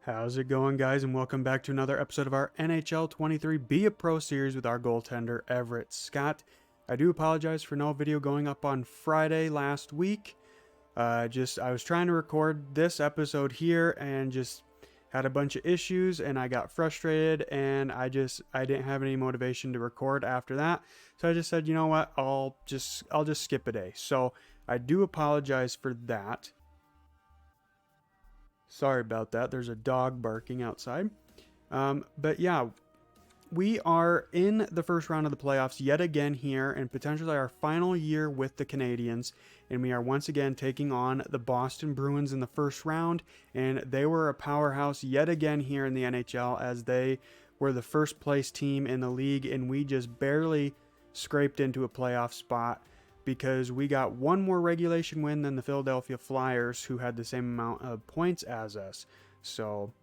How's it going, guys, and welcome back to another episode of our NHL 23 Be a Pro series with our goaltender, Everett Scott. I do apologize for no video going up on Friday last week. I was trying to record this episode here and just had a bunch of issues, and I got frustrated, and I didn't have any motivation to record after that. So I just said, you know what, I'll just skip a day. So I do apologize for that. Sorry about that. There's a dog barking outside. But yeah, we are in the first round of the playoffs yet again here, and potentially our final year with the Canadiens. And we are once again taking on the Boston Bruins in the first round. And they were a powerhouse yet again here in the NHL, as they were the first place team in the league. And we just barely scraped into a playoff spot, because we got one more regulation win than the Philadelphia Flyers, who had the same amount of points as us. So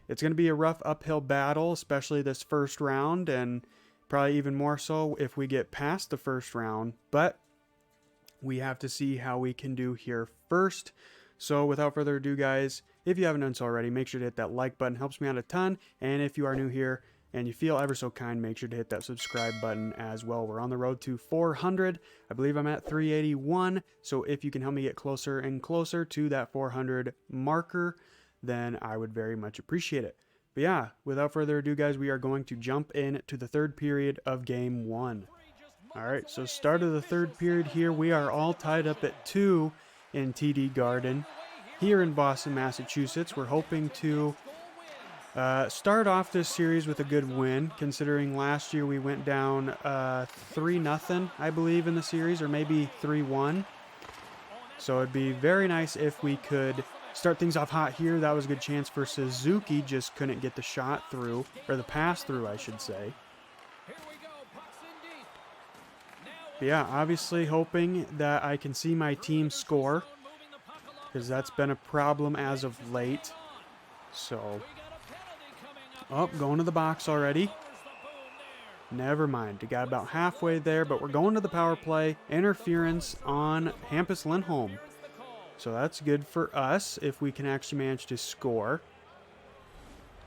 it's going to be a rough uphill battle, especially this first round, and probably even more so if we get past the first round. But we have to see how we can do here first. So without further ado, guys, if you haven't done so already, make sure to hit that like button. It helps me out a ton. And if you are new here and you feel ever so kind, make sure to hit that subscribe button as well. We're on the road to 400. I believe I'm at 381. So if you can help me get closer and closer to that 400 marker, then I would very much appreciate it. But yeah, without further ado, guys, we are going to jump in to the third period of game one. All right, so start of the third period here. We are all tied up at 2 in TD Garden here in Boston, Massachusetts. We're hoping to start off this series with a good win, considering last year we went down 3-0, I believe, in the series, or maybe 3-1. So it'd be very nice if we could start things off hot here. That was a good chance for Suzuki, just couldn't get the shot through, or the pass through, I should say. But yeah, obviously hoping that I can see my team score, because that's been a problem as of late. So, oh, going to the box already. Never mind. We got about halfway there, but we're going to the power play. Interference on Hampus Lindholm. So that's good for us if we can actually manage to score.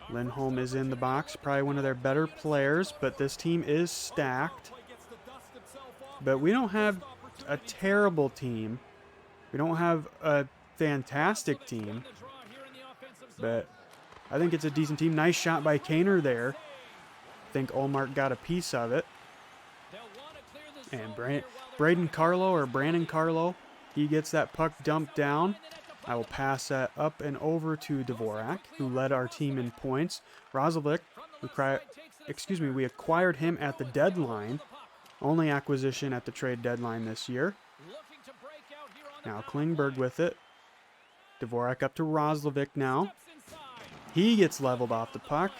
Lindholm is in the box. Probably one of their better players, but this team is stacked. But we don't have a terrible team. We don't have a fantastic team. But I think it's a decent team. Nice shot by Kaner there. I think Olmark got a piece of it. And Brandon Carlo, he gets that puck dumped down. I will pass that up and over to Dvorak, who led our team in points. Roslovic, we acquired him at the deadline. Only acquisition at the trade deadline this year. Now Klingberg with it. Dvorak up to Roslovic now. He gets leveled off the puck.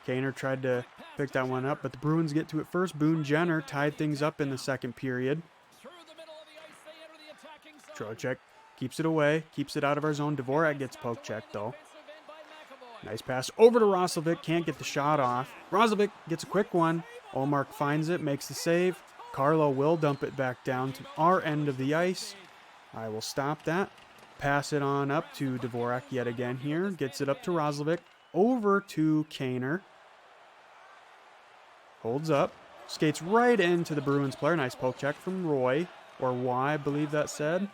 Kaner tried to pick that one up, but the Bruins get to it first. Boone Jenner tied things up in the second period. Trocheck keeps it away, keeps it out of our zone. Dvorak gets poke checked, though. Nice pass over to Roslovic. Can't get the shot off. Roslovic gets a quick one. Olmark finds it, makes the save. Carlo will dump it back down to our end of the ice. I will stop that. Pass it on up to Dvorak yet again here. Gets it up to Roslovic. Over to Kaner. Holds up. Skates right into the Bruins player. Nice poke check from Roy. Or Y, I believe that said.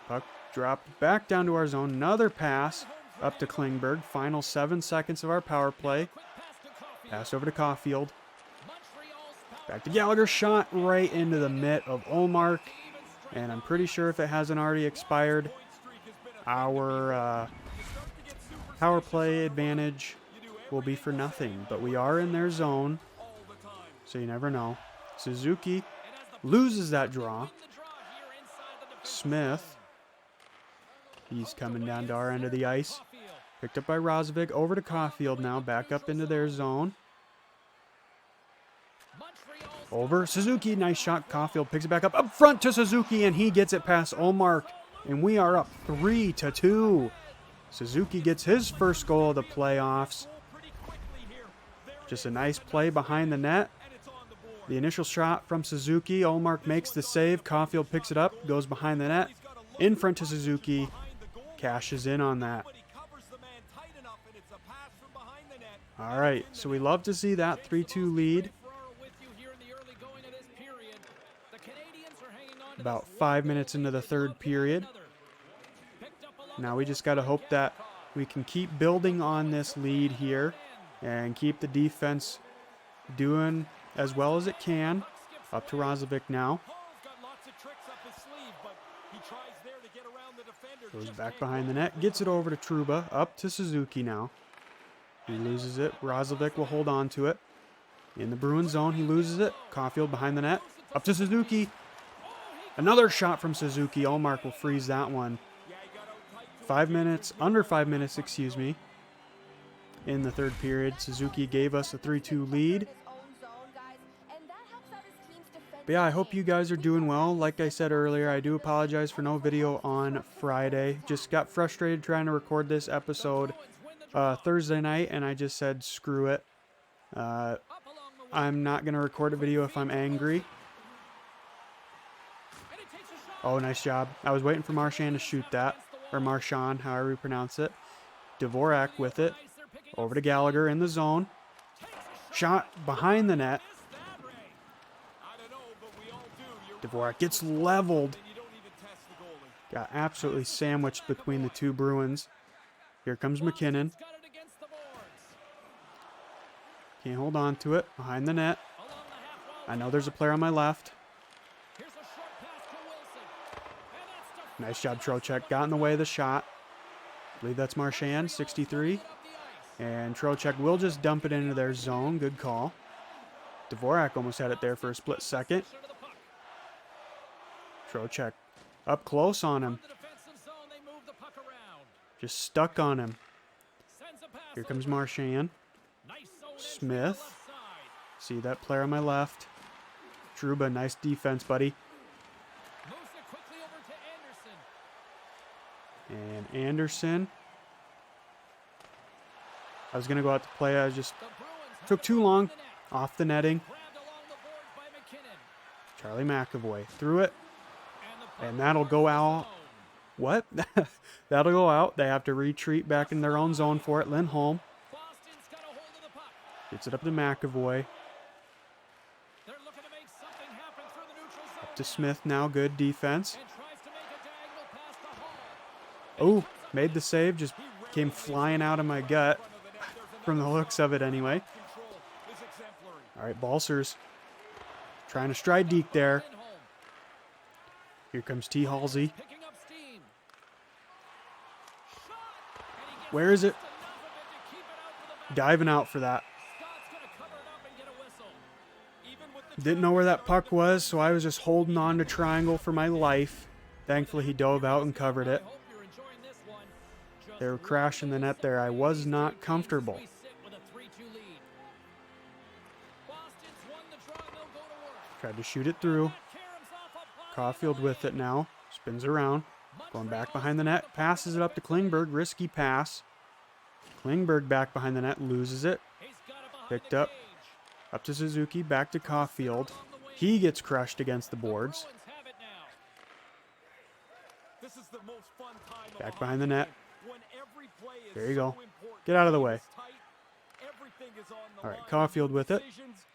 Puck dropped back down to our zone. Another pass up to Klingberg. Final 7 seconds of our power play. Pass over to Caulfield. Back to Gallagher. Shot right into the mitt of Olmark. And I'm pretty sure if it hasn't already expired, our power play advantage will be for nothing. But we are in their zone, so you never know. Suzuki loses that draw. Smith, he's coming down to our end of the ice. Picked up by Roslovic. Over to Caulfield now. Back up into their zone. Over. Suzuki. Nice shot. Caulfield picks it back up. Up front to Suzuki, and he gets it past Olmark. And we are up 3-2. Suzuki gets his first goal of the playoffs. Just a nice play behind the net. The initial shot from Suzuki. Olmark makes the save. Caulfield picks it up. Goes behind the net. In front to Suzuki. cashes in on that. All right, so we love to see that 3-2 lead. About 5 minutes into the third period. Now we just got to hope that we can keep building on this lead here and keep the defense doing as well as it can. Up to Roslovic now. Goes back behind the net, gets it over to Trouba, up to Suzuki now. He loses it. Roslovic will hold on to it. In the Bruin zone, he loses it. Caulfield behind the net, up to Suzuki. Another shot from Suzuki. Allmark will freeze that one. 5 minutes, under 5 minutes, excuse me. In the third period, Suzuki gave us a 3-2 lead. But yeah, I hope you guys are doing well. Like I said earlier, I do apologize for no video on Friday. Just got frustrated trying to record this episode Thursday night, and I just said screw it. I'm not going to record a video if I'm angry. Oh, nice job. I was waiting for Marchand to shoot that. Or Marchand, however you pronounce it. Dvorak with it. Over to Gallagher in the zone. Shot behind the net. Dvorak gets leveled. Got absolutely sandwiched between the two Bruins. Here comes McKinnon. Can't hold on to it. Behind the net. I know there's a player on my left. Nice job, Trocheck. Got in the way of the shot. I believe that's Marchand, 63. And Trocheck will just dump it into their zone. Good call. Dvorak almost had it there for a split second. Trocheck up close on him. Just stuck on him. Here comes Marchand. Smith. See that player on my left. Trouba, nice defense, buddy. And Anderson. I was going to go out to play. I just took too long. Off the netting. Charlie McAvoy threw it. And that'll go out. What? That'll go out. They have to retreat back in their own zone for it. Lindholm. Gets it up to McAvoy. Up to Smith now. Good defense. Oh, made the save. Just came flying out of my gut. From the looks of it anyway. All right, Balsers. Trying to stride Deke there. Here comes T. Halsey. Where is it? Diving out for that. Didn't know where that puck was, so I was just holding on to triangle for my life. Thankfully, he dove out and covered it. They were crashing the net there. I was not comfortable. Tried to shoot it through. Caulfield with it now. Spins around. Going back behind the net. Passes it up to Klingberg. Risky pass. Klingberg back behind the net. Loses it. Picked up. Up to Suzuki. Back to Caulfield. He gets crushed against the boards. Back behind the net. There you go. Get out of the way. All right, Caulfield with it.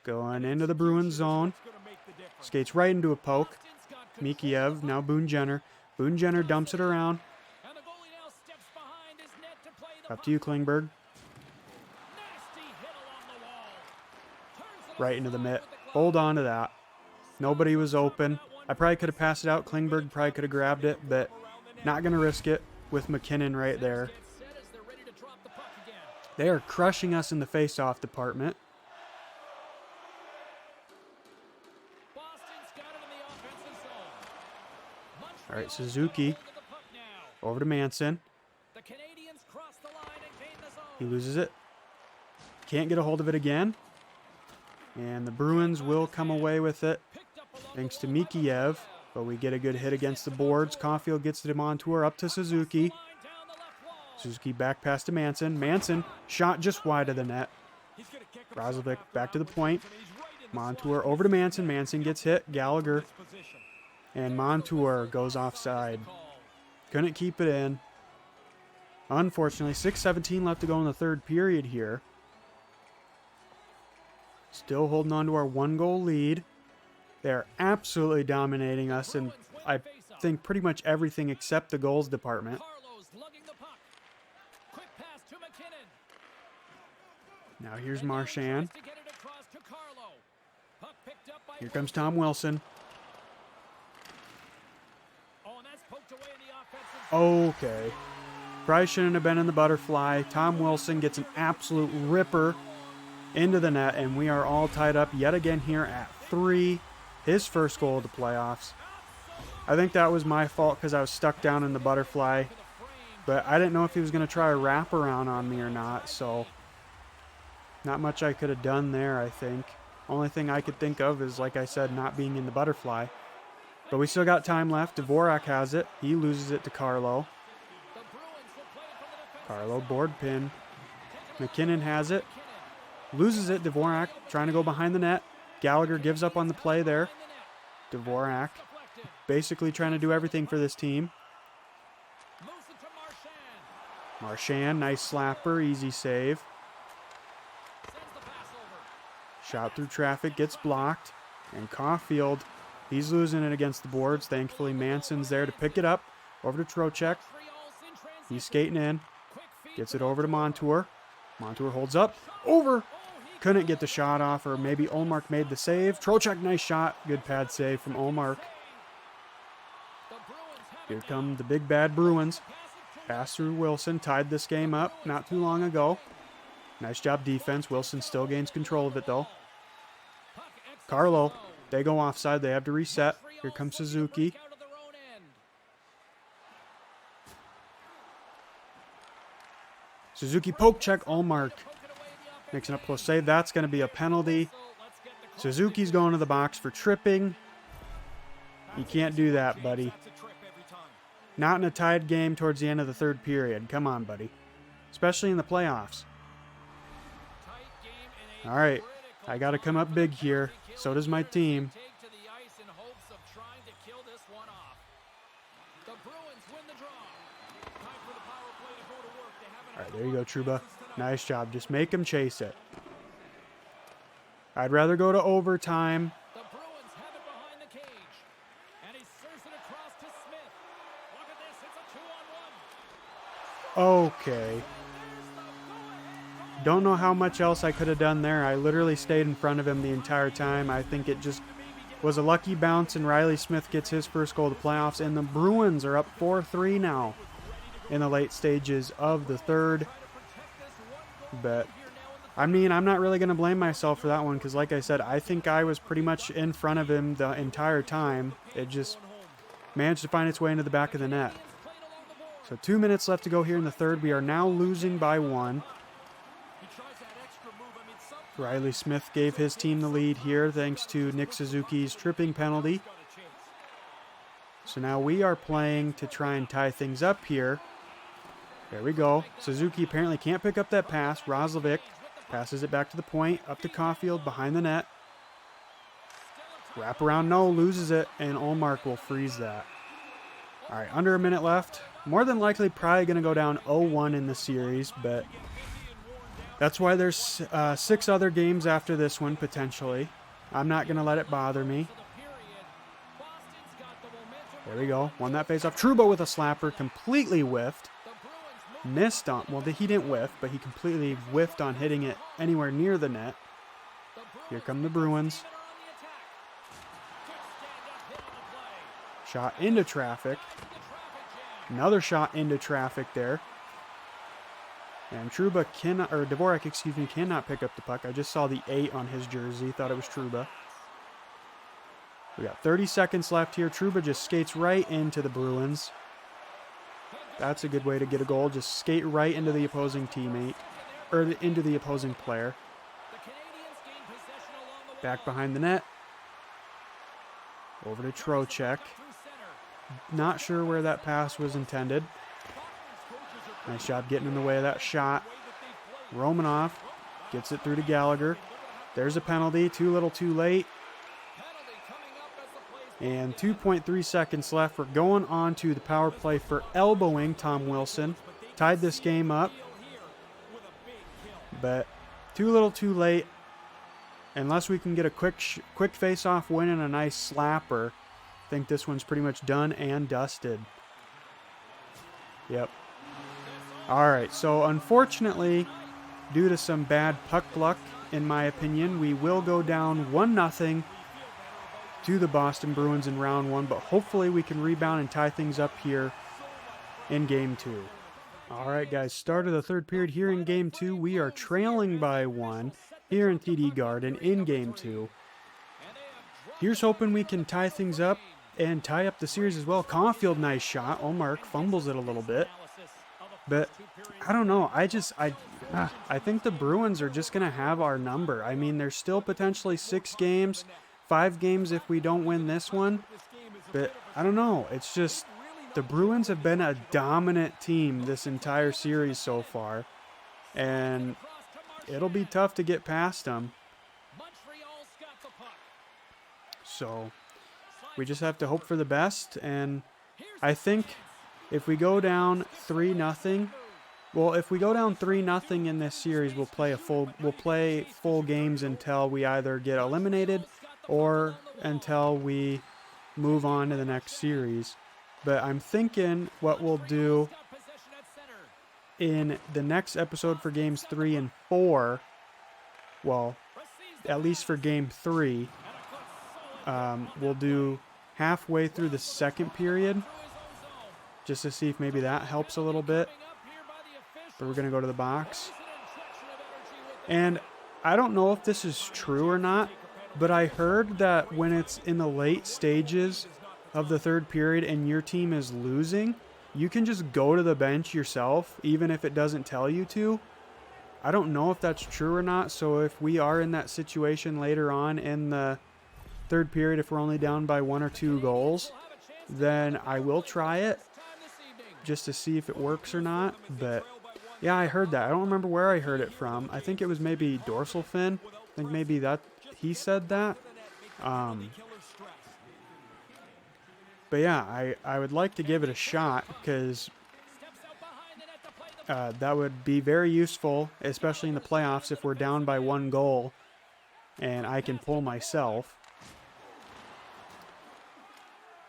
Going into the Bruins zone. Skates right into a poke. Mikheyev, now Boone Jenner. Boone Jenner dumps it around. Up to you, Klingberg. Right into the mitt. Hold on to that. Nobody was open. I probably could have passed it out. Klingberg probably could have grabbed it, but not going to risk it with McKinnon right there. They are crushing us in the face-off department. All right, Suzuki. Over to Manson. He loses it. Can't get a hold of it again. And the Bruins will come away with it. Thanks to Mikheyev. But we get a good hit against the boards. Caulfield gets to Montour up to Suzuki. Suzuki back pass to Manson. Manson shot just wide of the net. Roslovic back to the point. Montour over to Manson. Manson gets hit. Gallagher. And Montour goes offside. Couldn't keep it in. Unfortunately, 6:17 left to go in the third period here. Still holding on to our 1-goal lead. They're absolutely dominating us in, I think, pretty much everything except the goals department. Now here's Marchand. Here comes Tom Wilson. Okay. Probably shouldn't have been in the butterfly. Tom Wilson gets an absolute ripper into the net, and we are all tied up yet again here at 3. His first goal of the playoffs. I think that was my fault because I was stuck down in the butterfly, but I didn't know if he was going to try a wraparound on me or not, so not much I could have done there, I think. Only thing I could think of is, like I said, not being in the butterfly. But we still got time left. Dvorak has it. He loses it to Carlo. Carlo, board pin. McKinnon has it. Loses it. Dvorak trying to go behind the net. Gallagher gives up on the play there. Dvorak basically trying to do everything for this team. Marchand, nice slapper, easy save. Shot through traffic, gets blocked. And Caulfield, he's losing it against the boards. Thankfully, Manson's there to pick it up. Over to Trocheck. He's skating in. Gets it over to Montour. Montour holds up. Over. Couldn't get the shot off, or maybe Olmark made the save. Trocheck, nice shot. Good pad save from Olmark. Here come the big bad Bruins. Pass through Wilson. Tied this game up not too long ago. Nice job defense. Wilson still gains control of it, though. Carlo. They go offside. They have to reset. Here comes Suzuki. Suzuki poke check. Olmark makes an up close save. That's going to be a penalty. Suzuki's going to the box for tripping. You can't do that, buddy. Not in a tied game towards the end of the third period. Come on, buddy. Especially in the playoffs. All right. I got to come up big here. So does my team. All right, there you go, Trouba. Nice job. Just make him chase it. I'd rather go to overtime. Okay. Don't know how much else I could have done there. I literally stayed in front of him the entire time. I think it just was a lucky bounce, and Riley Smith gets his first goal of the playoffs, and the Bruins are up 4-3 now in the late stages of the third. But, I mean, I'm not really going to blame myself for that one because, like I said, I think I was pretty much in front of him the entire time. It just managed to find its way into the back of the net. So 2 minutes left to go here in the third. We are now losing by 1. Riley Smith gave his team the lead here thanks to Nick Suzuki's tripping penalty. So now we are playing to try and tie things up here. There we go. Suzuki apparently can't pick up that pass. Roslovic passes it back to the point, up to Caulfield, behind the net. Wrap around, no, loses it, and Olmark will freeze that. All right, under a minute left. More than likely probably going to go down 0-1 in the series, but that's why there's 6 other games after this one, potentially. I'm not going to let it bother me. There we go. Won that face-off. Trouba with a slapper, completely whiffed. Missed on, well, he didn't whiff, but he completely whiffed on hitting it anywhere near the net. Here come the Bruins. Shot into traffic. Another shot into traffic there. And Trouba cannot, or Dvorak, excuse me, cannot pick up the puck. I just saw the 8 on his jersey. Thought it was Trouba. We got 30 seconds left here. Trouba just skates right into the Bruins. That's a good way to get a goal. Just skate right into the opposing teammate, or into the opposing player. Back behind the net. Over to Trocheck. Not sure where that pass was intended. Nice job getting in the way of that shot. Romanov gets it through to Gallagher. There's a penalty. Too little, too late. And 2.3 seconds left. We're going on to the power play for elbowing Tom Wilson. tied this game up. But too little too late. Unless we can get a quick face-off win and a nice slapper, I think this one's pretty much done and dusted. Yep. All right, so unfortunately, due to some bad puck luck, in my opinion, we will go down 1-0 to the Boston Bruins in round 1, but hopefully we can rebound and tie things up here in game 2. All right, guys, start of the third period here in game 2. We are trailing by 1 here in TD Garden in game 2. Here's hoping we can tie things up and tie up the series as well. Caulfield, nice shot. Olmark fumbles it a little bit. But I don't know. I think the Bruins are just going to have our number. I mean, there's still potentially 6 games, 5 games if we don't win this one. But I don't know. It's just the Bruins have been a dominant team this entire series so far. And it'll be tough to get past them. So we just have to hope for the best. And I think if we go down 3-0, well, if we go down 3-0 in this series, we'll play full games until we either get eliminated or until we move on to the next series. But I'm thinking what we'll do in the next episode for games 3 and 4, well, at least for game 3, we'll do halfway through the second period just to see if maybe that helps a little bit. But we're going to go to the box. And I don't know if this is true or not, but I heard that when it's in the late stages of the third period and your team is losing, you can just go to the bench yourself, even if it doesn't tell you to. I don't know if that's true or not, so if we are in that situation later on in the third period, if we're only down by 1 or 2 goals, then I will try it just to see if it works or not. But yeah, I heard that. I don't remember where I heard it from. I think it was maybe Dorsal Fin. I think maybe that he said that. But yeah, I would like to give it a shot because that would be very useful, especially in the playoffs if we're down by 1 goal and I can pull myself.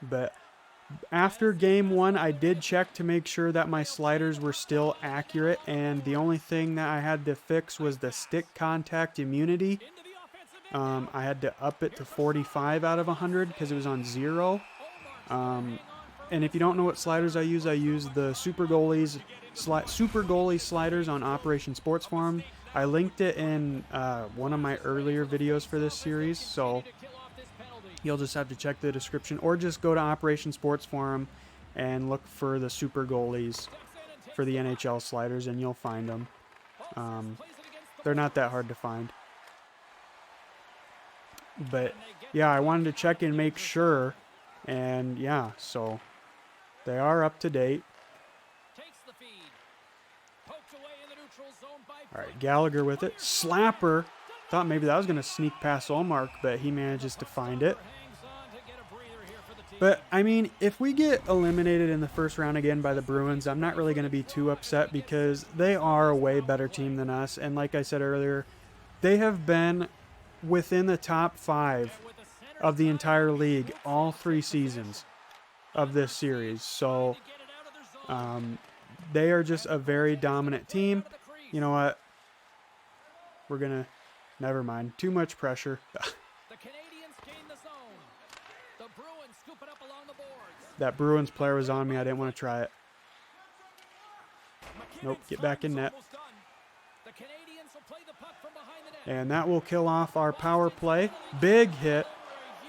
But after game 1, I did check to make sure that my sliders were still accurate, and the only thing that I had to fix was the stick contact immunity. I had to up it to 45 out of 100 because it was on 0. And if you don't know what sliders I use the Super Goalie sliders on Operation Sports Farm. I linked it in one of my earlier videos for this series, so you'll just have to check the description or just go to Operation Sports Forum and look for the Super Goalies for the NHL sliders and you'll find them. They're not that hard to find. But yeah, I wanted to check and make sure, and yeah, so they are up to date. All right, Gallagher with it. Slapper. Thought maybe that was going to sneak past Olmark, but he manages to find it. But, I mean, if we get eliminated in the first round again by the Bruins, I'm not really going to be too upset because they are a way better team than us. And like I said earlier, they have been within the top 5 of the entire league all 3 seasons of this series. So, they are just a very dominant team. You know what? We're going to... Never mind. Too much pressure. That Bruins player was on me. I didn't want to try it. Nope. Get back in net. And that will kill off our power play. Big hit.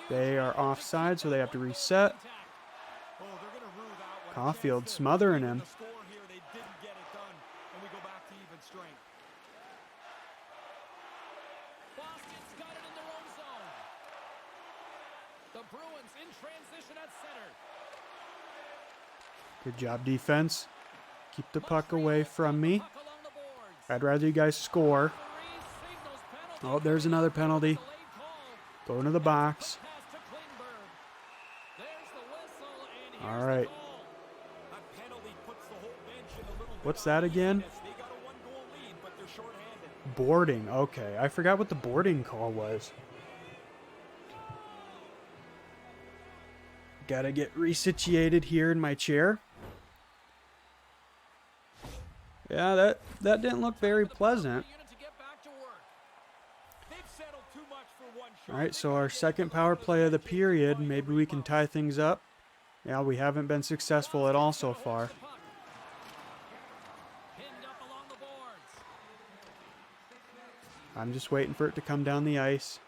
They are offside, so they have to reset. Caulfield smothering him. Good job, defense. Keep the puck away from me. I'd rather you guys score. Oh, there's another penalty. Going to the box. All right. What's that again? Boarding. Okay, I forgot what the boarding call was. Gotta get resituated here in my chair. Yeah, that didn't look very pleasant. Alright, so our second power play of the period. Maybe we can tie things up. Yeah, we haven't been successful at all so far. I'm just waiting for it to come down the ice.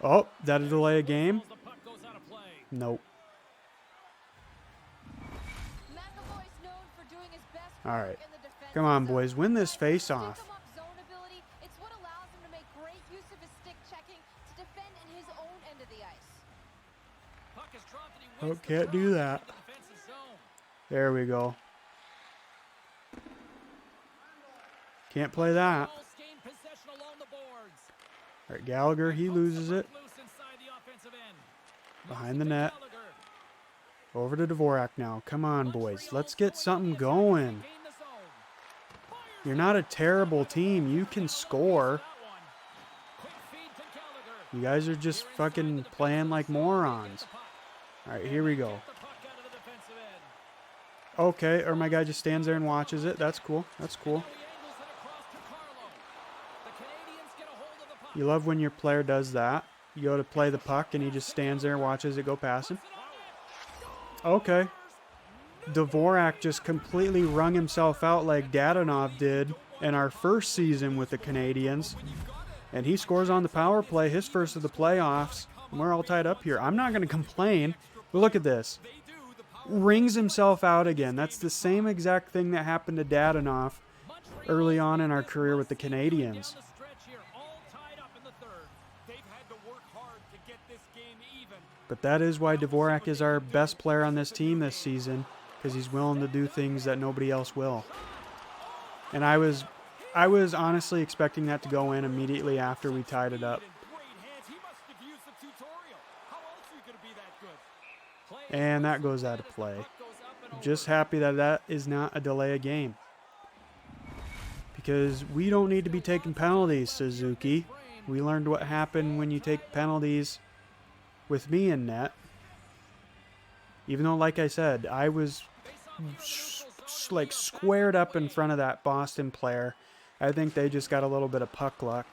Oh, that'll delay a game? Nope. Alright. Come on, boys. Win this face-off. Oh, can't do that. There we go. Can't play that. Alright, Gallagher, he loses it. Behind the net. Over to Dvorak now. Come on, boys. Let's get something going. You're not a terrible team. You can score. You guys are just fucking playing like morons. Alright, here we go. Okay, or my guy just stands there and watches it. That's cool. That's cool. You love when your player does that. You go to play the puck and he just stands there and watches it go past him. Okay. Dvorak just completely wrung himself out like Dadonov did in our first season with the Canadiens. And he scores on the power play, his first of the playoffs. And we're all tied up here. I'm not going to complain. But look at this. Wrings himself out again. That's the same exact thing that happened to Dadonov early on in our career with the Canadiens. But that is why Dvorak is our best player on this team this season, because he's willing to do things that nobody else will. And I was honestly expecting that to go in immediately after we tied it up. And that goes out of play. Just happy that that is not a delay of game. Because we don't need to be taking penalties, Suzuki. We learned what happened when you take penalties with me in net. Even though, like I said, I was like squared up in front of that Boston player. I think they just got a little bit of puck luck.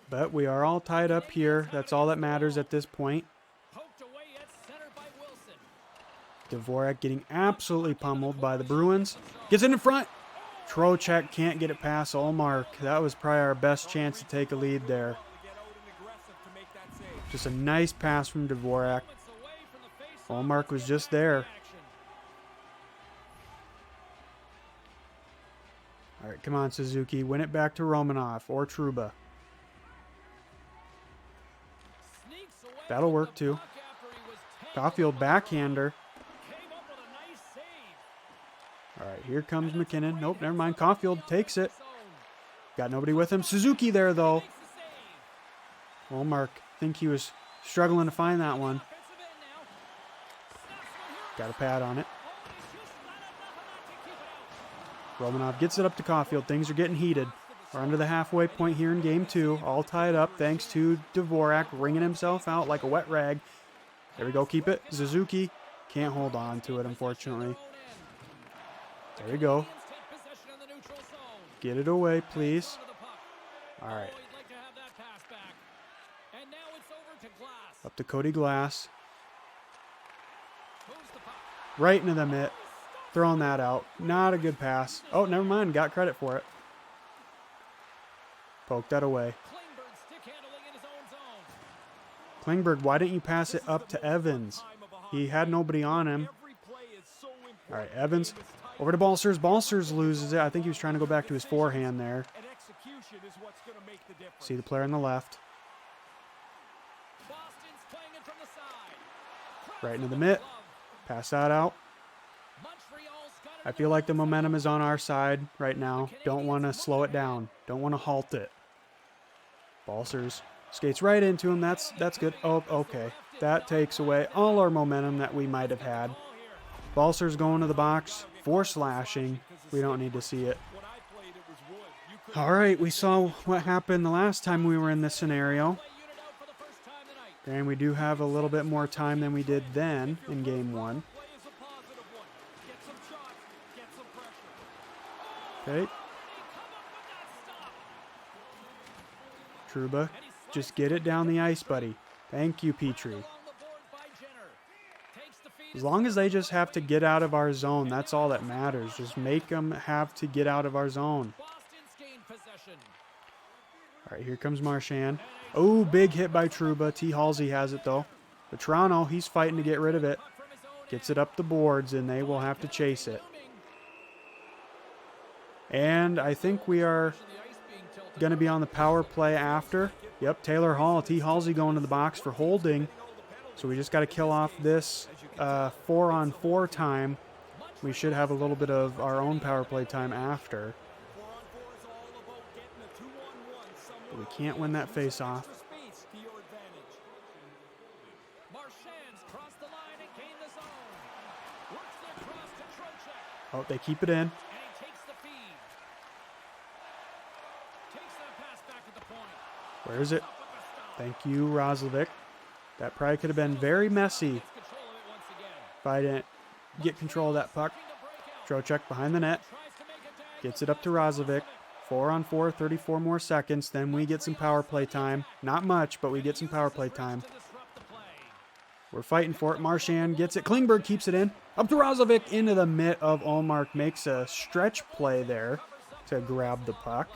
But we are all tied up here. That's all that matters at this point. Dvorak getting absolutely pummeled by the Bruins. Gets it in front. Trocheck can't get it past Ullmark. That was probably our best chance to take a lead there. Just a nice pass from Dvorak. Ullmark was just there. All right, come on, Suzuki. Win it back to Romanov or Trouba. That'll work too. Caulfield backhander. All right, here comes McKinnon. Nope, never mind. Caulfield takes it. Got nobody with him. Suzuki there, though. Ullmark, I think he was struggling to find that one. Got a pad on it. Romanov gets it up to Caulfield. Things are getting heated. We're under the halfway point here in game 2. All tied up thanks to Dvorak wringing himself out like a wet rag. There we go. Keep it. Suzuki can't hold on to it, unfortunately. There we go. Get it away, please. All right. Up to Cody Glass. Right into the mitt. Throwing that out. Not a good pass. Oh, never mind. Got credit for it. Poke that away. Klingberg, why didn't you pass it up to Evans? He had nobody on him. All right, Evans. Over to Balcers. Balcers loses it. I think he was trying to go back to his forehand there. See the player on the left. Right into the mitt. Pass that out. I feel like the momentum is on our side right now. Don't want to slow it down. Don't want to halt it. Balcers Skates right into him. That's good. Oh, okay. That takes away all our momentum that we might have had. Balser's going to the box for slashing. We don't need to see it. All right, we saw what happened the last time we were in this scenario. And we do have a little bit more time than we did then in game 1. Okay. Trouba, just get it down the ice, buddy. Thank you, Petrie. As long as they just have to get out of our zone, that's all that matters. Just make them have to get out of our zone. All right, here comes Marchand. Oh, big hit by Trouba. T. Halsey has it, though. But Toronto, he's fighting to get rid of it. Gets it up the boards, and they will have to chase it. And I think we are going to be on the power play after. Yep, Taylor Hall. T. Halsey going to the box for holding. So we just got to kill off this 4-on-4 time. We should have a little bit of our own power play time after. But we can't win that face-off. Oh, they keep it in. Where is it? Thank you, Roslovic. That probably could have been very messy if I didn't get control of that puck. Trocheck behind the net. Gets it up to Roslovic. 4-on-4, 34 more seconds. Then we get some power play time. Not much, but we get some power play time. We're fighting for it. Marchand gets it. Klingberg keeps it in. Up to Roslovic into the mitt of Ullmark. Makes a stretch play there to grab the puck.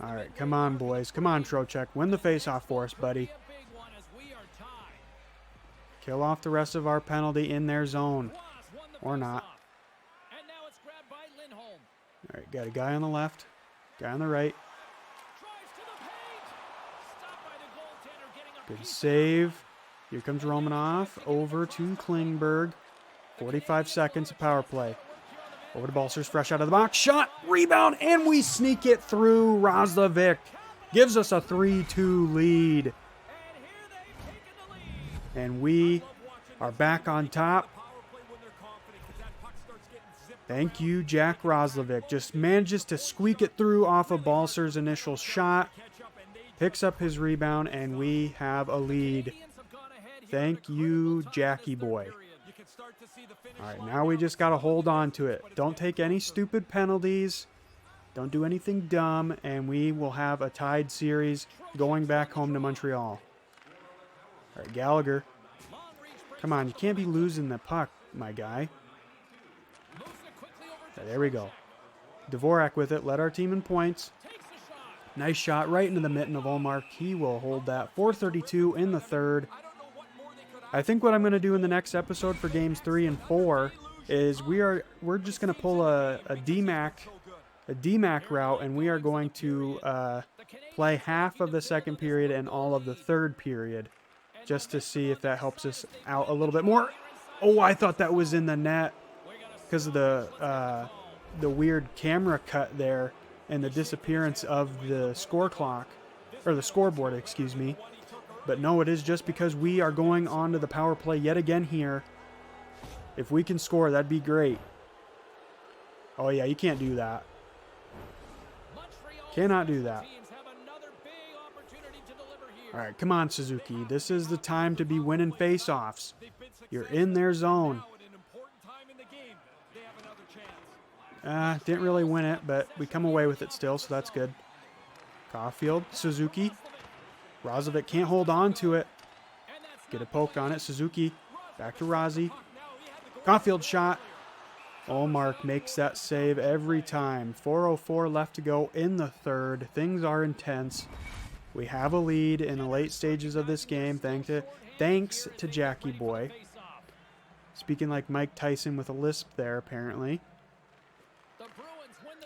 All right, come on, boys. Come on, Trocheck. Win the faceoff for us, buddy. Kill off the rest of our penalty in their zone. Or not. All right, got a guy on the left. Guy on the right. Good save. Here comes Romanoff. Over to Klingberg. 45 seconds of power play. Over to Balsers, fresh out of the box. Shot, rebound, and we sneak it through. Roslovic gives us a 3-2 lead. And we are back on top. Thank you, Jack Roslovic. Just manages to squeak it through off of Balser's initial shot. Picks up his rebound, and we have a lead. Thank you, Jackie boy. All right, now we just got to hold on to it. Don't take any stupid penalties. Don't do anything dumb, and we will have a tied series going back home to Montreal. All right, Gallagher. Come on, you can't be losing the puck, my guy. There we go. Dvorak with it. Led our team in points. Nice shot right into the mitten of Ullmark. He will hold that. 4:32 in the third. I think what I'm going to do in the next episode for games 3 and 4 is we're just going to pull a DMAC route, and we are going to play half of the second period and all of the third period just to see if that helps us out a little bit more. Oh, I thought that was in the net because of the weird camera cut there and the disappearance of the score clock, or the scoreboard, excuse me. But no, it is just because we are going on to the power play yet again here. If we can score, that'd be great. Oh yeah, you can't do that. Cannot do that. All right, come on, Suzuki. This is the time to be winning face-offs. You're in their zone. Didn't really win it, but we come away with it still, so that's good. Caulfield, Suzuki. Roslovic can't hold on to it. Get a poke on it. Suzuki back to Rozzy. Caulfield shot. Ullmark makes that save every time. 4:04 left to go in the third. Things are intense. We have a lead in the late stages of this game thanks to Jackie boy. Speaking like Mike Tyson with a lisp there, apparently.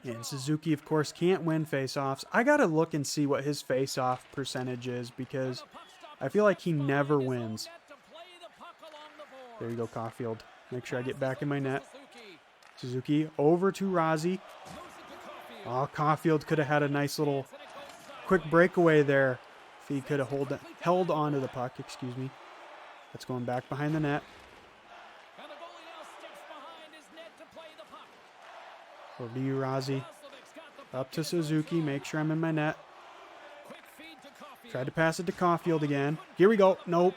And Suzuki, of course, can't win face-offs. I got to look and see what his face-off percentage is because I feel like he never wins. There you go, Caulfield. Make sure I get back in my net. Suzuki over to Rozzy. Oh, Caulfield could have had a nice little quick breakaway there if he could have held on to the puck. Excuse me. That's going back behind the net. Over to you, Rozzy. Up to Suzuki. Make sure I'm in my net. Tried to pass it to Caulfield again. Here we go. Nope.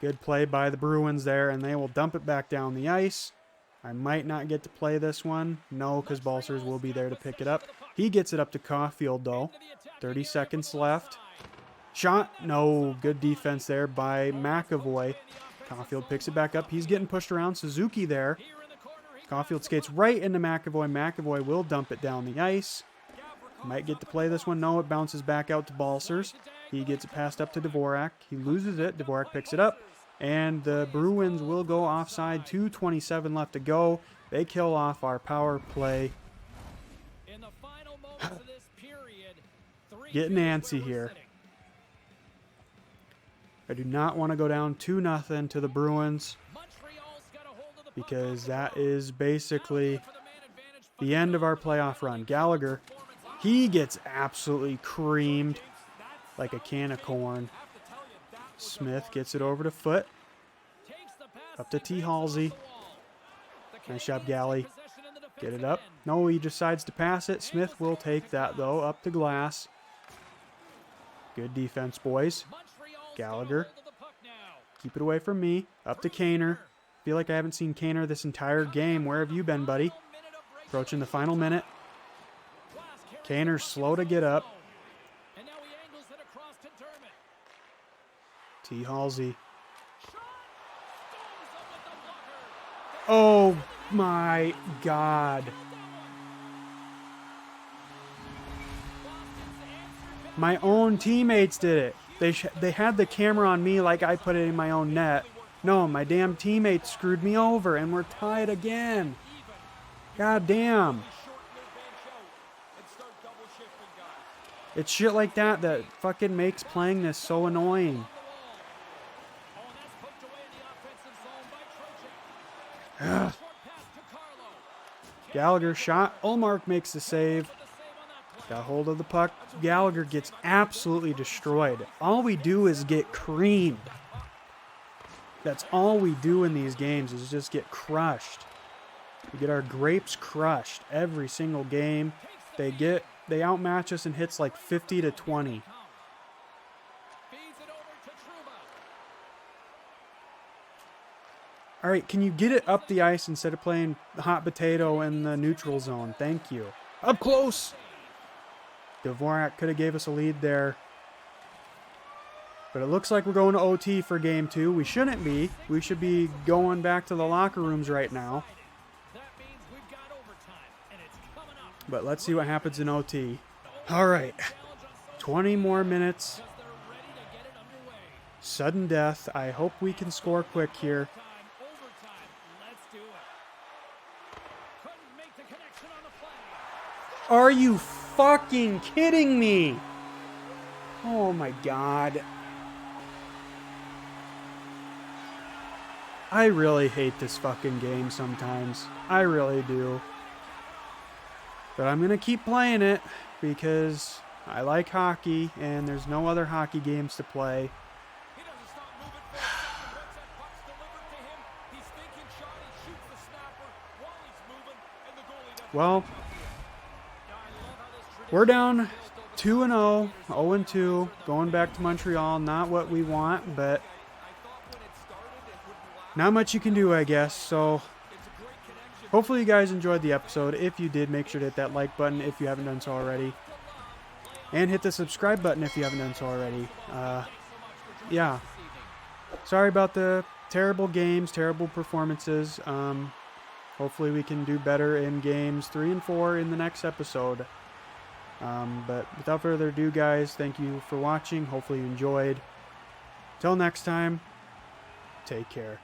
Good play by the Bruins there, and they will dump it back down the ice. I might not get to play this one. No, because Balcers will be there to pick it up. He gets it up to Caulfield, though. 30 seconds left. Shot. No. Good defense there by McAvoy. Caulfield picks it back up. He's getting pushed around. Suzuki there. Caulfield skates right into McAvoy. McAvoy will dump it down the ice. Might get to play this one. No, it bounces back out to Balcers. He gets it passed up to Dvorak. He loses it. Dvorak picks it up. And the Bruins will go offside. 2:27 left to go. They kill off our power play. Getting antsy here. I do not want to go down 2-0 to the Bruins, because that is basically the end of our playoff run. Gallagher, he gets absolutely creamed like a can of corn. Smith gets it over to Foot. Up to T. Halsey. Nice job, Galley. Get it up. No, he decides to pass it. Smith will take that, though, up to Glass. Good defense, boys. Gallagher. Keep it away from me. Up to Kaner. Feel like I haven't seen Kaner this entire game. Where have you been, buddy? Approaching the final minute. Kaner's slow to get up. T. Halsey. Oh my God. My own teammates did it. They had the camera on me like I put it in my own net. No, my damn teammates screwed me over and we're tied again. God damn. It's shit like that that fucking makes playing this so annoying. Ugh. Gallagher shot. Ullmark makes the save. Got hold of the puck. Gallagher gets absolutely destroyed. All we do is get creamed. That's all we do in these games is just get crushed. We get our grapes crushed every single game. They outmatch us in hits like 50-20. All right, can you get it up the ice instead of playing the hot potato in the neutral zone? Thank you. Up close. Dvorak could have gave us a lead there. But it looks like we're going to OT for game 2. We shouldn't be. We should be going back to the locker rooms right now. But let's see what happens in OT. All right. 20 more minutes. Sudden death. I hope we can score quick here. Are you fucking kidding me? Oh my God. I really hate this fucking game sometimes. I really do. But I'm going to keep playing it because I like hockey and there's no other hockey games to play. Well, we're down 2-0, 0-2, going back to Montreal. Not what we want, but not much you can do, I guess. So hopefully you guys enjoyed the episode. If you did, make sure to hit that like button if you haven't done so already. And hit the subscribe button if you haven't done so already. Yeah. Sorry about the terrible games, terrible performances. Hopefully we can do better in games 3 and 4 in the next episode. But without further ado, guys, thank you for watching. Hopefully you enjoyed. Till next time, take care.